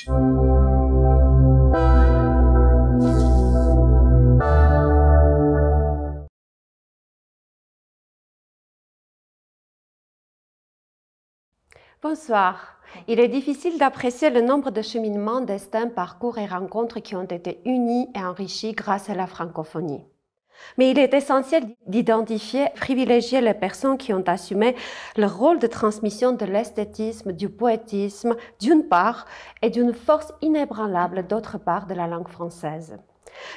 Bonsoir. Il est difficile d'apprécier le nombre de cheminements, destins, parcours et rencontres qui ont été unis et enrichis grâce à la francophonie. Mais il est essentiel d'identifier et privilégier les personnes qui ont assumé le rôle de transmission de l'esthétisme, du poétisme, d'une part, et d'une force inébranlable, d'autre part, de la langue française.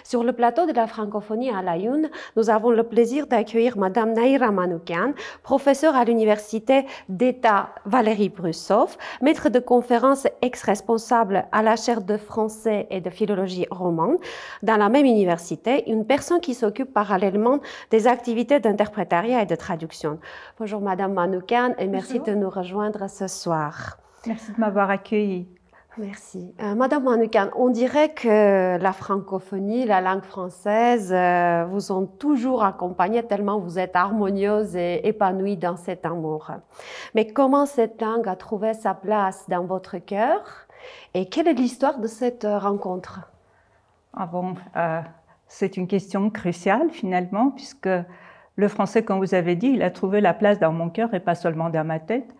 Sur le plateau de la francophonie à l'Aïoun, nous avons le plaisir d'accueillir Madame Nahira Manoukian, professeure à l'Université d'État Valérie Brussow, maître de conférences ex-responsable à la chaire de français et de philologie romane. Dans la même université, une personne qui s'occupe parallèlement des activités d'interprétariat et de traduction. Bonjour Madame Manoukian et merci de nous rejoindre ce soir. Merci de m'avoir accueillie. Merci. Madame Manoukian, on dirait que la francophonie, la langue française vous ont toujours accompagnée tellement vous êtes harmonieuse et épanouie dans cet amour. Mais comment cette langue a trouvé sa place dans votre cœur et quelle est l'histoire de cette rencontre? C'est une question cruciale finalement puisque le français, comme vous avez dit, il a trouvé la place dans mon cœur et pas seulement dans ma tête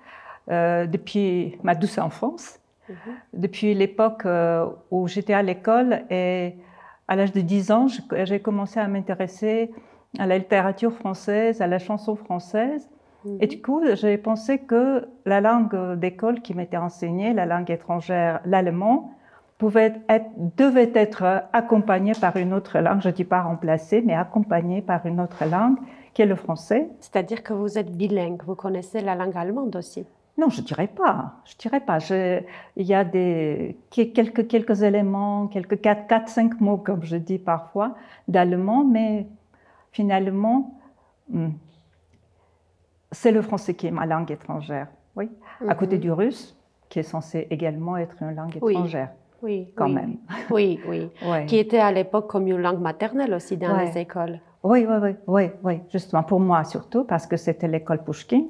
depuis ma douce enfance. Depuis l'époque où j'étais à l'école et à l'âge de 10 ans, j'ai commencé à m'intéresser à la littérature française, à la chanson française. Et du coup, j'ai pensé que la langue d'école qui m'était enseignée, la langue étrangère, l'allemand, devait être accompagnée par une autre langue. Je ne dis pas remplacée, mais accompagnée par une autre langue, qui est le français. C'est-à-dire que vous êtes bilingue, vous connaissez la langue allemande aussi? Non, je dirais pas. Je dirais pas. Il y a quelques éléments, quelques 4-5 mots, comme je dis parfois, d'allemand, mais finalement, c'est le français qui est ma langue étrangère. Oui. À côté du russe, qui est censé également être une langue étrangère. Oui, quand même. Oui. Qui était à l'époque comme une langue maternelle aussi dans les écoles. Oui. Justement, pour moi surtout, parce que c'était l'école Pouchkine.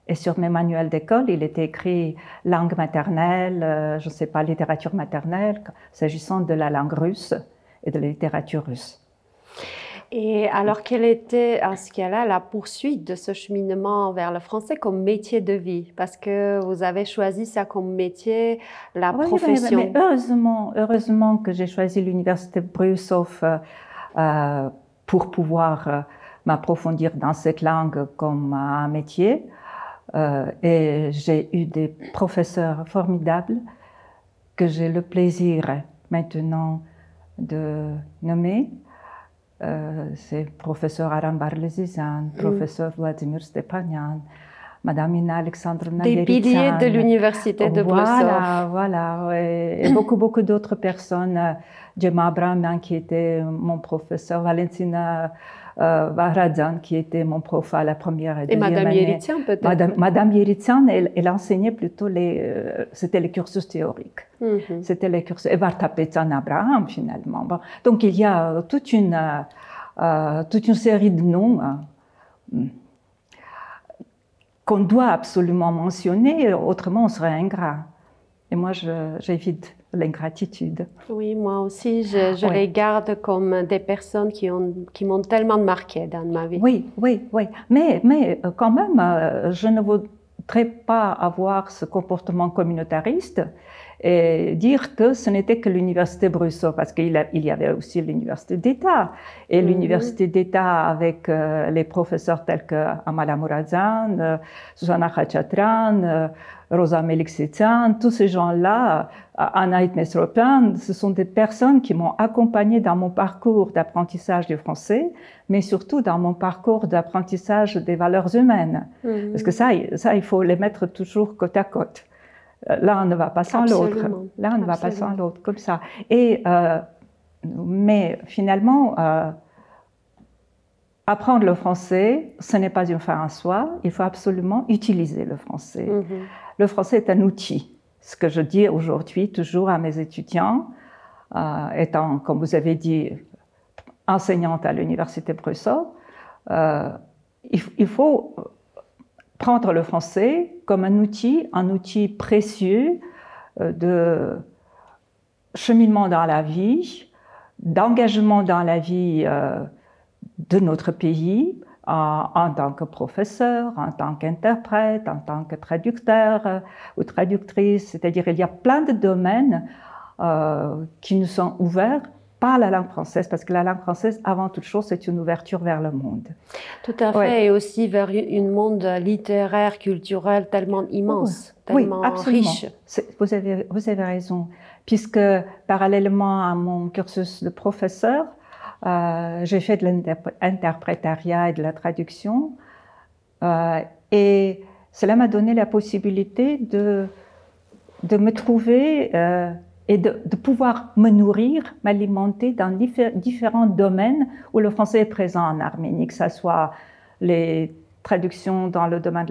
Et sur mes manuels d'école, il était écrit langue maternelle, je ne sais pas, littérature maternelle, s'agissant de la langue russe et de la littérature russe. Et alors, quelle était, en ce cas-là, la poursuite de ce cheminement vers le français comme métier de vie? Parce que vous avez choisi ça comme métier, la profession. Mais heureusement que j'ai choisi l'université Brussow pour pouvoir m'approfondir dans cette langue comme un métier. Et j'ai eu des professeurs formidables que j'ai le plaisir maintenant de nommer. C'est professeur Aram Barlezizan, professeur Vladimir Stepanian, Madame Ina Alexandrovna Des piliers de l'université de Brussow. Voilà. Et beaucoup d'autres personnes. Gemma Abramian qui était mon professeur, Valentina Vahradzan qui était mon prof à la première et deuxième année. Et Madame Yeritsian peut-être. Madame Yeritsian, elle enseignait plutôt c'était les cursus théoriques. C'était les cursus. Et Vartapetsan Abraham finalement. Bon. Donc il y a toute une série de noms qu'on doit absolument mentionner, autrement on serait ingrat. Et moi j'évite l'ingratitude. Oui, moi aussi, je les garde comme des personnes qui m'ont tellement marqué dans ma vie. Oui. Mais quand même, je ne voudrais pas avoir ce comportement communautariste et dire que ce n'était que l'université Brussow, parce qu'il y avait aussi l'université d'État. Et l'université d'État avec les professeurs tels que Amala Mourazan, Susanna Khachatran, Rosa Meliksitsian, tous ces gens-là, Anaït Mesropian, ce sont des personnes qui m'ont accompagnée dans mon parcours d'apprentissage du français, mais surtout dans mon parcours d'apprentissage des valeurs humaines. Parce que ça, il faut les mettre toujours côte à côte. L'un ne va pas sans l'autre. L'un ne va pas sans l'autre, comme ça. Mais finalement, apprendre le français, ce n'est pas une fin en soi. Il faut absolument utiliser le français. Le français est un outil. Ce que je dis aujourd'hui toujours à mes étudiants, étant, comme vous avez dit, enseignante à l'université Brussow, il faut prendre le français comme un outil précieux de cheminement dans la vie, d'engagement dans la vie de notre pays, en tant que professeur, en tant qu'interprète, en tant que traducteur ou traductrice. C'est-à-dire il y a plein de domaines qui nous sont ouverts par la langue française, parce que la langue française, avant toute chose, c'est une ouverture vers le monde. Tout à fait, Ouais. et aussi vers un monde littéraire, culturel tellement immense, tellement riche. Vous avez raison, puisque parallèlement à mon cursus de professeur, j'ai fait de l'interprétariat et de la traduction, et cela m'a donné la possibilité de me trouver et de pouvoir me nourrir, m'alimenter dans différents domaines où le français est présent en Arménie, que ce soit les traductions dans le domaine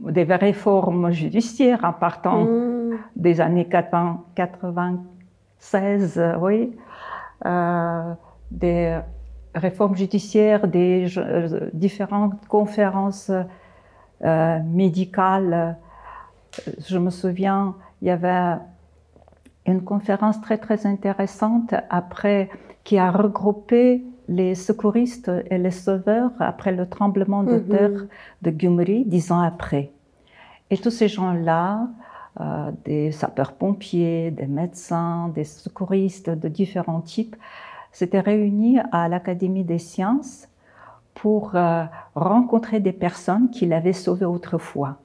des réformes judiciaires en partant des années 96, oui, des réformes judiciaires, des différentes conférences médicales. Je me souviens, il y avait une conférence très très intéressante après qui a regroupé les secouristes et les sauveurs après le tremblement de terre de Gyumri 10 ans après. Et tous ces gens-là, des sapeurs-pompiers, des médecins, des secouristes de différents types, s'étaient réunis à l'Académie des sciences pour rencontrer des personnes qui l'avaient sauvé autrefois.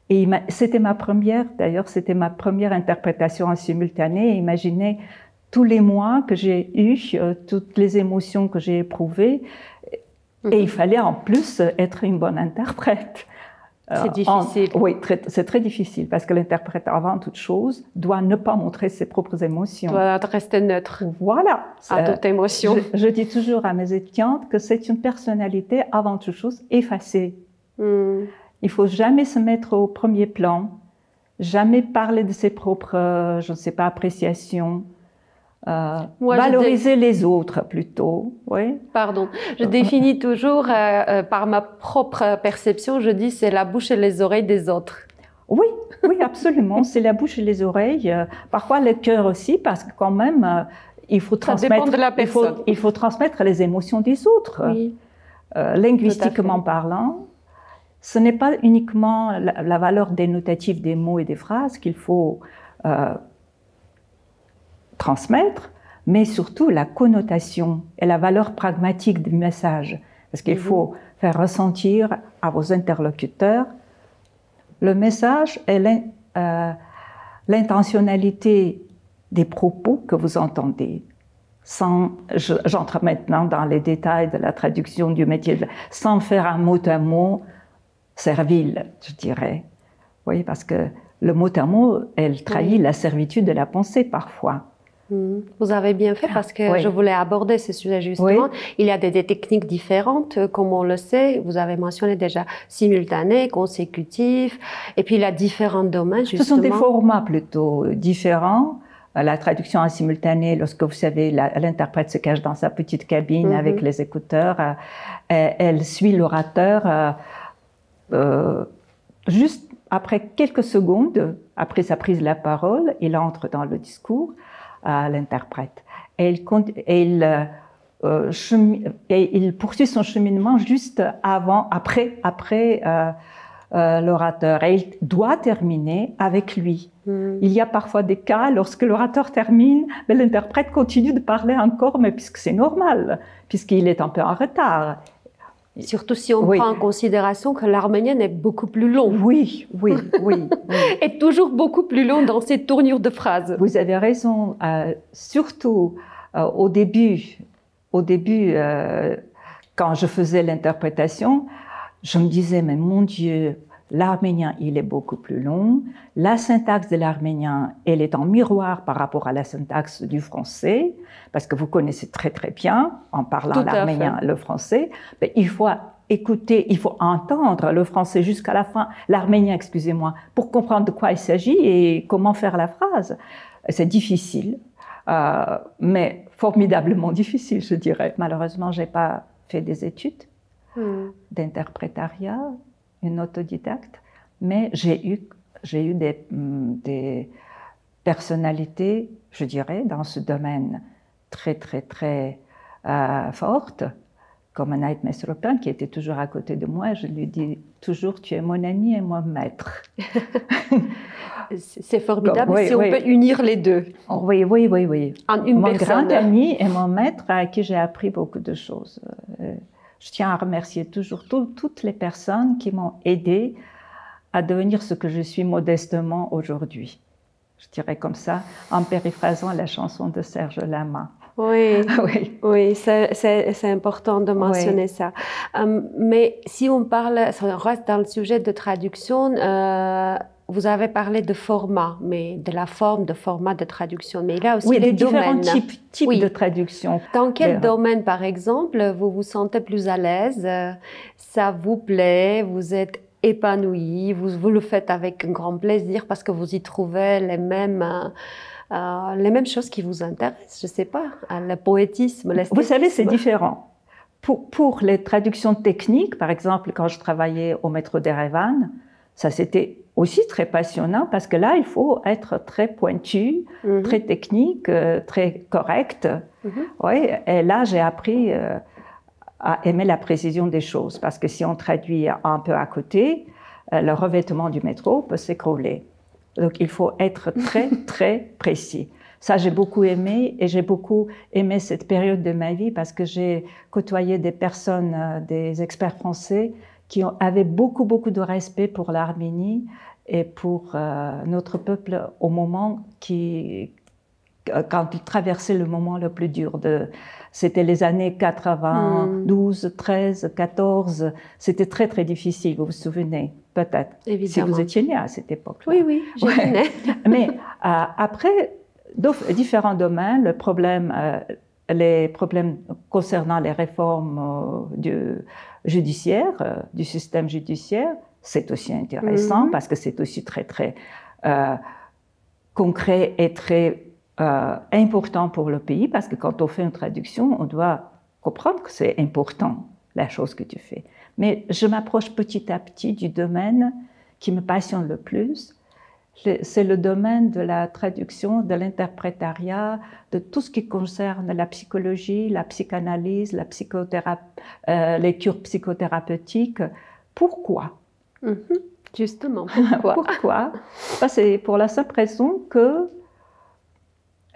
Et c'était ma première interprétation en simultané. Imaginez tous les mois que j'ai eus, toutes les émotions que j'ai éprouvées. Et il fallait en plus être une bonne interprète. C'est difficile. Oui, c'est très difficile parce que l'interprète, avant toute chose, doit ne pas montrer ses propres émotions. Doit rester neutre. Voilà. À toute émotion. Je dis toujours à mes étudiantes que c'est une personnalité, avant toute chose, effacée. Il ne faut jamais se mettre au premier plan, jamais parler de ses propres, je ne sais pas, appréciations. Valoriser les autres plutôt. Oui. Pardon. Je définis toujours par ma propre perception, je dis c'est la bouche et les oreilles des autres. Oui, oui, absolument. C'est la bouche et les oreilles. Parfois le cœur aussi, parce que quand même, il faut transmettre les émotions des autres. Oui. Linguistiquement parlant. Ce n'est pas uniquement la valeur dénotative des mots et des phrases qu'il faut transmettre, mais surtout la connotation et la valeur pragmatique du message. Parce qu'il faut faire ressentir à vos interlocuteurs le message et l'intentionnalité des propos que vous entendez. J'entre maintenant dans les détails de la traduction du métier, sans faire un mot à mot servile, je dirais. Oui, parce que le mot à mot, elle trahit la servitude de la pensée parfois. Vous avez bien fait parce que je voulais aborder ce sujet justement. Il y a des techniques différentes, comme on le sait. Vous avez mentionné déjà simultané, consécutif, et puis il y a différents domaines justement. Ce sont des formats plutôt différents. La traduction en simultané, lorsque vous savez, l'interprète se cache dans sa petite cabine avec les écouteurs, elle suit l'orateur. Juste après quelques secondes, après sa prise de la parole, il entre dans le discours à l'interprète. Et il poursuit son cheminement juste après l'orateur. Et il doit terminer avec lui. Il y a parfois des cas, lorsque l'orateur termine, mais l'interprète continue de parler encore, mais puisque c'est normal, puisqu'il est un peu en retard. Surtout si on prend en considération que l'arménien est beaucoup plus long. Oui. Et toujours beaucoup plus long dans ses tournures de phrases. Vous avez raison. Surtout au début, quand je faisais l'interprétation, je me disais, mais mon Dieu, l'arménien, il est beaucoup plus long. La syntaxe de l'arménien, elle est en miroir par rapport à la syntaxe du français, parce que vous connaissez très très bien, en parlant l'arménien, le français. Mais il faut écouter, il faut entendre le français jusqu'à la fin, l'arménien, excusez-moi, pour comprendre de quoi il s'agit et comment faire la phrase. C'est difficile, mais formidablement difficile, je dirais. Malheureusement, je n'ai pas fait des études d'interprétariat, une autodidacte, mais j'ai eu personnalité, je dirais, dans ce domaine très, très, très forte, comme Anaït Mesropin, qui était toujours à côté de moi. Je lui dis toujours, tu es mon ami et mon maître. C'est formidable oui, si on peut unir les deux. Oui, oui, oui, oui. En une mon personne. grand ami et mon maître à qui j'ai appris beaucoup de choses. Je tiens à remercier toujours toutes les personnes qui m'ont aidé à devenir ce que je suis modestement aujourd'hui. Je dirais comme ça, en périphrasant la chanson de Serge Lama. Oui, oui, oui, c'est important de mentionner ça. Mais si on reste dans le sujet de traduction, vous avez parlé de format, mais de la forme de format de traduction. Mais il y a aussi les différents domaines. types de traduction. Dans quel domaine, par exemple, vous vous sentez plus à l'aise, ça vous plaît, vous êtes épanoui, vous le faites avec un grand plaisir parce que vous y trouvez les mêmes choses qui vous intéressent, je ne sais pas, le poétisme, l'esthétisme. Vous savez, c'est différent. Pour les traductions techniques, par exemple, quand je travaillais au métro d'Erevan, ça c'était aussi très passionnant parce que là, il faut être très pointu, très technique, très correct. Oui, et là, j'ai appris à aimer la précision des choses parce que si on traduit un peu à côté, le revêtement du métro peut s'écrouler. Donc, il faut être très, très précis. Ça, j'ai beaucoup aimé et j'ai beaucoup aimé cette période de ma vie parce que j'ai côtoyé des personnes, des experts français qui avaient beaucoup, beaucoup de respect pour l'Arménie et pour notre peuple au moment quand il traversait le moment le plus dur. C'était les années 92, 13, 14. C'était très, très difficile, vous vous souvenez, peut-être. Évidemment. Si vous étiez né à cette époque-là. Oui, oui, j'étais née. Mais après, différents domaines, les problèmes concernant les réformes du système judiciaire, c'est aussi intéressant parce que c'est aussi très, très concret et très important pour le pays, parce que quand on fait une traduction, on doit comprendre que c'est important, la chose que tu fais. Mais je m'approche petit à petit du domaine qui me passionne le plus. C'est le domaine de la traduction, de l'interprétariat, de tout ce qui concerne la psychologie, la psychanalyse, les cures psychothérapeutiques. Pourquoi? Justement, pourquoi? Pourquoi? C'est pour la simple raison que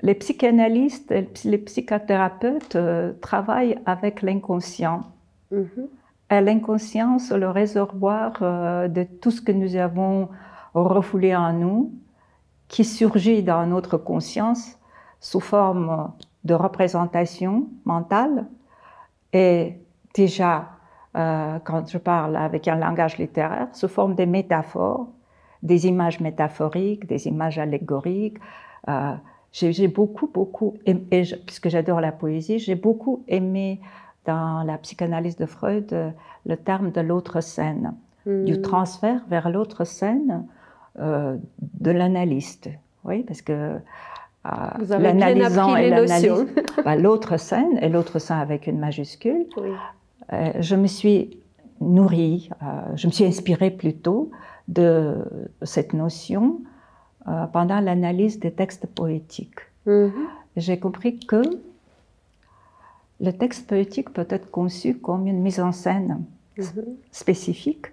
les psychanalystes et les psychothérapeutes travaillent avec l'inconscient. Et l'inconscient, c'est le réservoir de tout ce que nous avons refoulé en nous, qui surgit dans notre conscience sous forme de représentation mentale. Et déjà, quand je parle avec un langage littéraire, sous forme de métaphores, des images métaphoriques, des images allégoriques. J'ai beaucoup aimé, puisque j'adore la poésie, j'ai beaucoup aimé dans la psychanalyse de Freud le terme de l'autre scène, du transfert vers l'autre scène de l'analyste. Oui, parce que l'analysant et l'analyse, l'autre scène, et l'autre scène avec une majuscule, je me suis nourrie, je me suis inspirée plutôt de cette notion pendant l'analyse des textes poétiques. J'ai compris que le texte poétique peut être conçu comme une mise en scène spécifique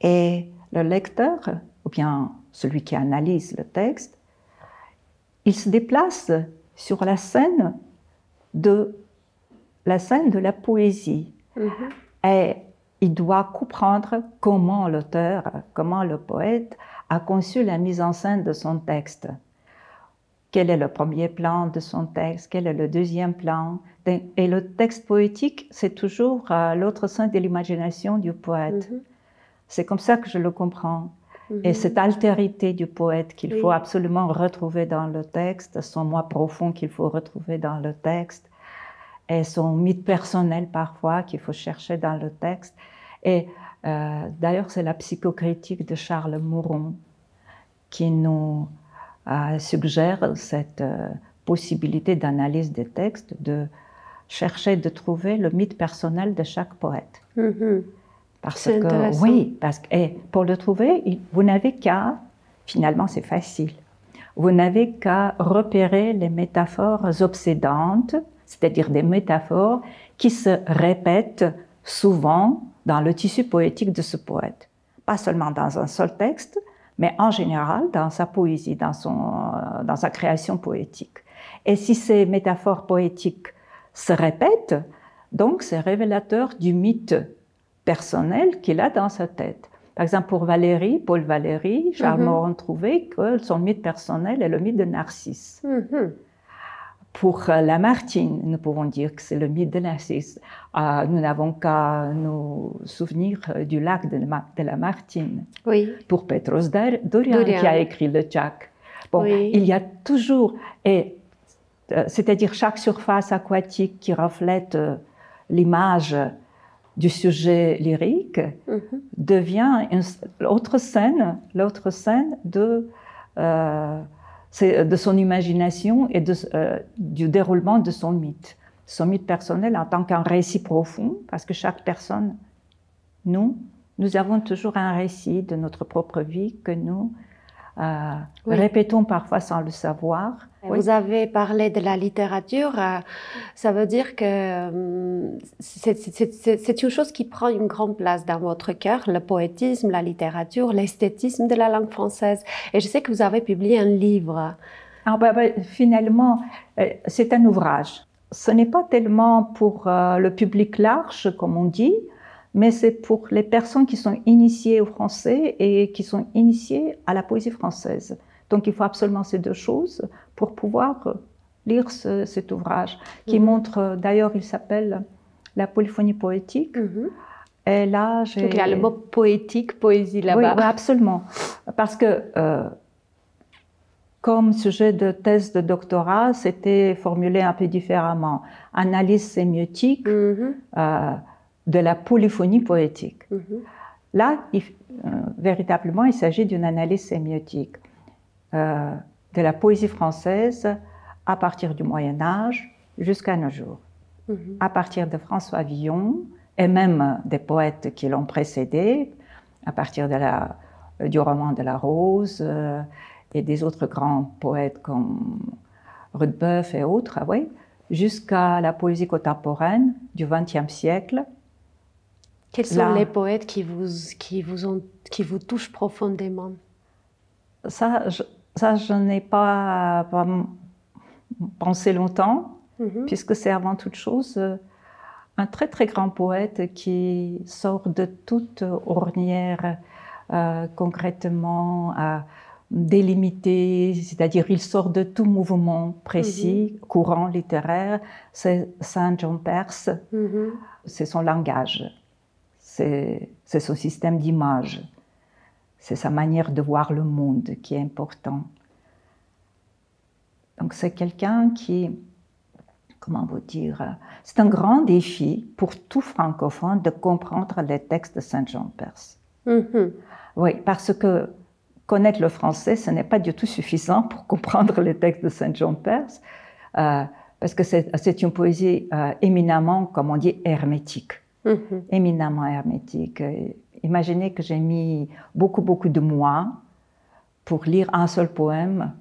et le lecteur, ou bien celui qui analyse le texte, il se déplace sur la scène de la poésie. Et il doit comprendre comment l'auteur, comment le poète a conçu la mise en scène de son texte. Quel est le premier plan de son texte? Quel est le deuxième plan? Et le texte poétique, c'est toujours l'autre scène de l'imagination du poète. C'est comme ça que je le comprends. Et cette altérité du poète qu'il faut absolument retrouver dans le texte, son moi profond qu'il faut retrouver dans le texte, et son mythe personnel parfois qu'il faut chercher dans le texte. Et d'ailleurs, c'est la psychocritique de Charles Mouron qui nous suggère cette possibilité d'analyse des textes, de chercher de trouver le mythe personnel de chaque poète. C'est intéressant. Oui, parce que pour le trouver, vous n'avez qu'à, finalement c'est facile, vous n'avez qu'à repérer les métaphores obsédantes, c'est-à-dire des métaphores qui se répètent souvent dans le tissu poétique de ce poète. Pas seulement dans un seul texte, mais en général dans sa poésie, dans sa création poétique. Et si ces métaphores poétiques se répètent, donc c'est révélateur du mythe personnel qu'il a dans sa tête. Par exemple, pour Valéry, Paul Valéry, Charles Morand trouvait que son mythe personnel est le mythe de Narcisse. Pour Lamartine, nous pouvons dire que c'est le mythe de Narcisse. Nous n'avons qu'à nous souvenir du lac de Lamartine. Oui. Pour Petros Dorian, qui a écrit le Tchak. Bon, oui. Il y a toujours, c'est-à-dire chaque surface aquatique qui reflète l'image du sujet lyrique devient l'autre scène de son imagination et du déroulement de son mythe. Son mythe personnel en tant qu'un récit profond, parce que chaque personne, nous avons toujours un récit de notre propre vie que nous répétons parfois sans le savoir. Vous avez parlé de la littérature, ça veut dire que c'est une chose qui prend une grande place dans votre cœur, le poétisme, la littérature, l'esthétisme de la langue française. Et je sais que vous avez publié un livre. Finalement, c'est un ouvrage. Ce n'est pas tellement pour le public large, comme on dit, mais c'est pour les personnes qui sont initiées au français et qui sont initiées à la poésie française. Donc il faut absolument ces deux choses pour pouvoir lire cet ouvrage, qui montre, d'ailleurs il s'appelle La polyphonie poétique. Et là, donc il y a le mot poétique, poésie là-bas. Oui, absolument. Parce que comme sujet de thèse de doctorat, c'était formulé un peu différemment. Analyse sémiotique de la polyphonie poétique. Là, véritablement, il s'agit d'une analyse sémiotique de la poésie française à partir du Moyen-Âge jusqu'à nos jours. À partir de François Villon et même des poètes qui l'ont précédé, à partir du roman de la Rose et des autres grands poètes comme Rudebeuf et autres, jusqu'à la poésie contemporaine du XXe siècle. Quels sont les poètes qui vous touchent profondément? Ça, je n'ai pas pensé longtemps, puisque c'est avant toute chose un très très grand poète qui sort de toute ornière concrètement délimitée, c'est-à-dire il sort de tout mouvement précis, courant littéraire. C'est Saint-Jean Perse, c'est son langage. C'est son système d'image, c'est sa manière de voir le monde qui est important. Donc c'est quelqu'un qui, comment vous dire, c'est un grand défi pour tout francophone de comprendre les textes de Saint-Jean Perse. Oui, parce que connaître le français, ce n'est pas du tout suffisant pour comprendre les textes de Saint-Jean Perse, parce que c'est une poésie éminemment, comme on dit, hermétique. Éminemment hermétique. Imaginez que j'ai mis beaucoup de mois pour lire un seul poème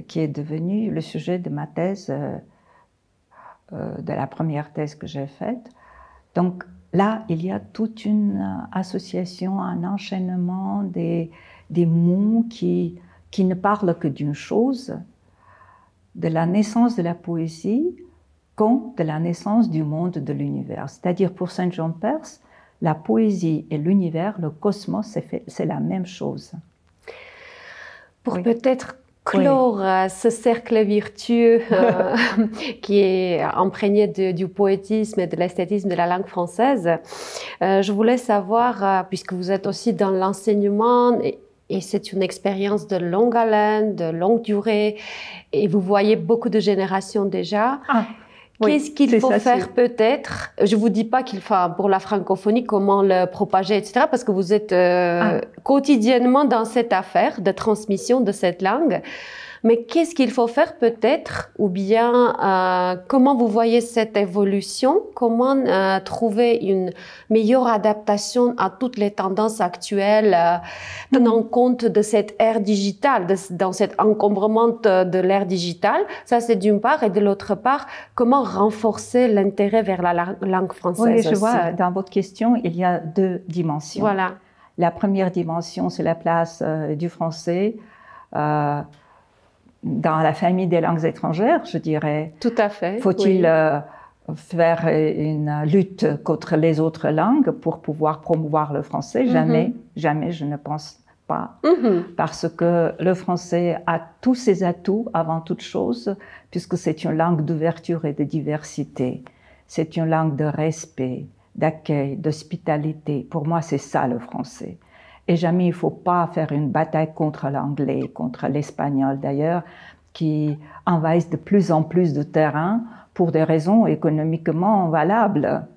qui est devenu le sujet de ma thèse, de la première thèse que j'ai faite. Donc là, il y a toute une association, un enchaînement des mots qui ne parlent que d'une chose, de la naissance de la poésie, comme de la naissance du monde de l'univers. C'est-à-dire pour Saint-Jean Perse, la poésie et l'univers, le cosmos, c'est la même chose. Pour peut-être clore ce cercle vertueux qui est imprégné du poétisme et de l'esthétisme de la langue française, je voulais savoir, puisque vous êtes aussi dans l'enseignement, et c'est une expérience de longue haleine, de longue durée, et vous voyez beaucoup de générations déjà. Qu'est-ce qu'il faut faire peut-être? Je ne vous dis pas qu'il faut, pour la francophonie, comment le propager, etc., parce que vous êtes quotidiennement dans cette affaire de transmission de cette langue. Mais qu'est-ce qu'il faut faire peut-être, ou bien comment vous voyez cette évolution? Comment trouver une meilleure adaptation à toutes les tendances actuelles, tenant compte de cette ère digitale, dans cet encombrement de l'ère digitale? Ça, c'est d'une part. Et de l'autre part, comment renforcer l'intérêt vers la langue française Oui, aussi? je vois, dans votre question, il y a deux dimensions. Voilà. La première dimension, c'est la place du français dans la famille des langues étrangères, je dirais. Tout à fait. Faut-il faire une lutte contre les autres langues pour pouvoir promouvoir le français? Jamais, jamais, je ne pense pas. Parce que le français a tous ses atouts avant toute chose, puisque c'est une langue d'ouverture et de diversité. C'est une langue de respect, d'accueil, d'hospitalité. Pour moi, c'est ça le français. Et jamais il ne faut pas faire une bataille contre l'anglais, contre l'espagnol d'ailleurs, qui envahissent de plus en plus de terrain pour des raisons économiquement valables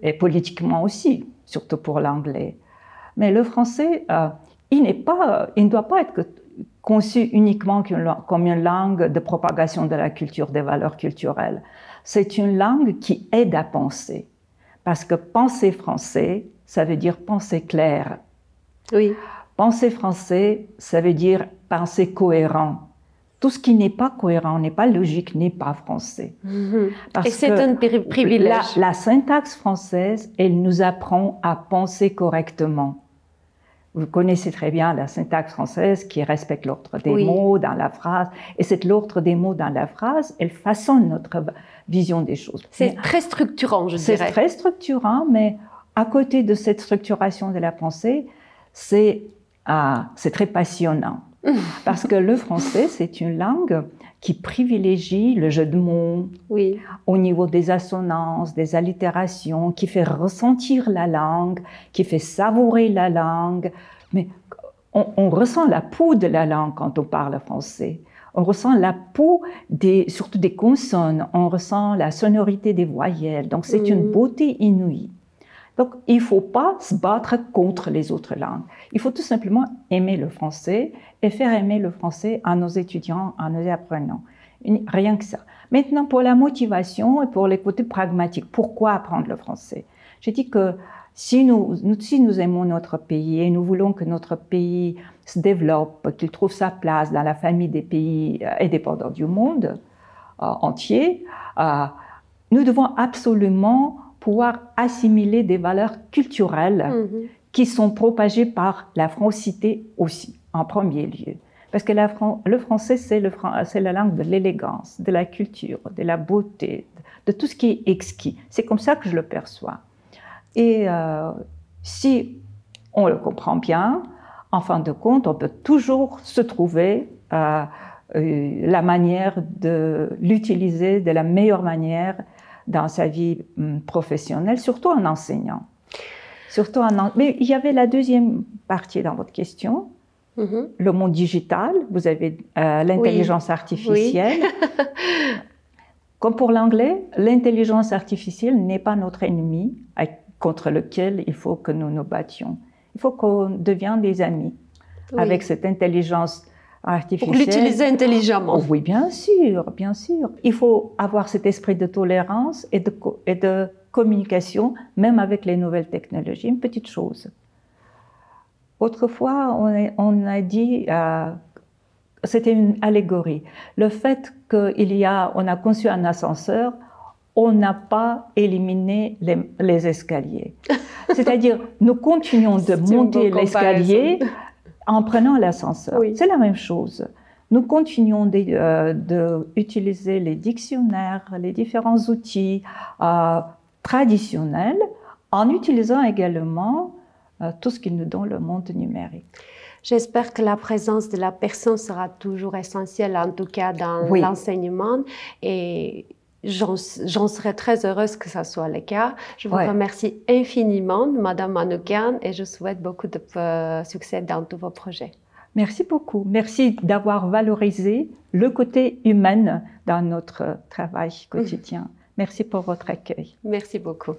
et politiquement aussi, surtout pour l'anglais. Mais le français, il ne doit pas être conçu uniquement comme une langue de propagation de la culture, des valeurs culturelles. C'est une langue qui aide à penser. Parce que penser français, ça veut dire penser clair. Oui. Penser français, ça veut dire penser cohérent. Tout ce qui n'est pas cohérent, n'est pas logique, n'est pas français. Et c'est un privilège. La syntaxe française, elle nous apprend à penser correctement. Vous connaissez très bien la syntaxe française qui respecte l'ordre des mots dans la phrase. Et cet ordre des mots dans la phrase, elle façonne notre vision des choses. C'est très structurant, je dirais. C'est très structurant, mais à côté de cette structuration de la pensée, c'est très passionnant. Parce que le français, c'est une langue qui privilégie le jeu de mots au niveau des assonances, des allitérations, qui fait ressentir la langue, qui fait savourer la langue. Mais on ressent la pouls de la langue quand on parle français. On ressent la pouls surtout des consonnes, on ressent la sonorité des voyelles. Donc c'est une beauté inouïe. Donc, il ne faut pas se battre contre les autres langues. Il faut tout simplement aimer le français et faire aimer le français à nos étudiants, à nos apprenants. Rien que ça. Maintenant, pour la motivation et pour les côtés pragmatiques, pourquoi apprendre le français? J'ai dit que si nous aimons notre pays et nous voulons que notre pays se développe, qu'il trouve sa place dans la famille des pays indépendants du monde entier, nous devons absolument pouvoir assimiler des valeurs culturelles qui sont propagées par la francité aussi, en premier lieu. Parce que le français, c'est la langue de l'élégance, de la culture, de la beauté, de tout ce qui est exquis. C'est comme ça que je le perçois. Et si on le comprend bien, en fin de compte, on peut toujours se trouver la manière de l'utiliser de la meilleure manière dans sa vie professionnelle, surtout en enseignant. Mais il y avait la deuxième partie dans votre question, le monde digital, vous avez l'intelligence artificielle. Comme pour l'anglais, l'intelligence artificielle n'est pas notre ennemi contre lequel il faut que nous nous battions. Il faut qu'on devienne des amis avec cette intelligence artificielle. Pour l'utiliser intelligemment. Oh, oui, bien sûr, bien sûr. Il faut avoir cet esprit de tolérance et de communication, même avec les nouvelles technologies. Une petite chose. Autrefois, on a dit, c'était une allégorie, le fait qu'on a conçu un ascenseur, on n'a pas éliminé les escaliers. C'est-à-dire, nous continuons de monter l'escalier en prenant l'ascenseur. C'est la même chose. Nous continuons d'utiliser les dictionnaires, les différents outils traditionnels, en utilisant également tout ce qui nous donne le monde numérique. J'espère que la présence de la personne sera toujours essentielle, en tout cas dans l'enseignement. Et j'en serais très heureuse que ça soit le cas. Je vous remercie infiniment, Madame Manoukian, et je souhaite beaucoup de succès dans tous vos projets. Merci beaucoup. Merci d'avoir valorisé le côté humain dans notre travail quotidien. Merci pour votre accueil. Merci beaucoup.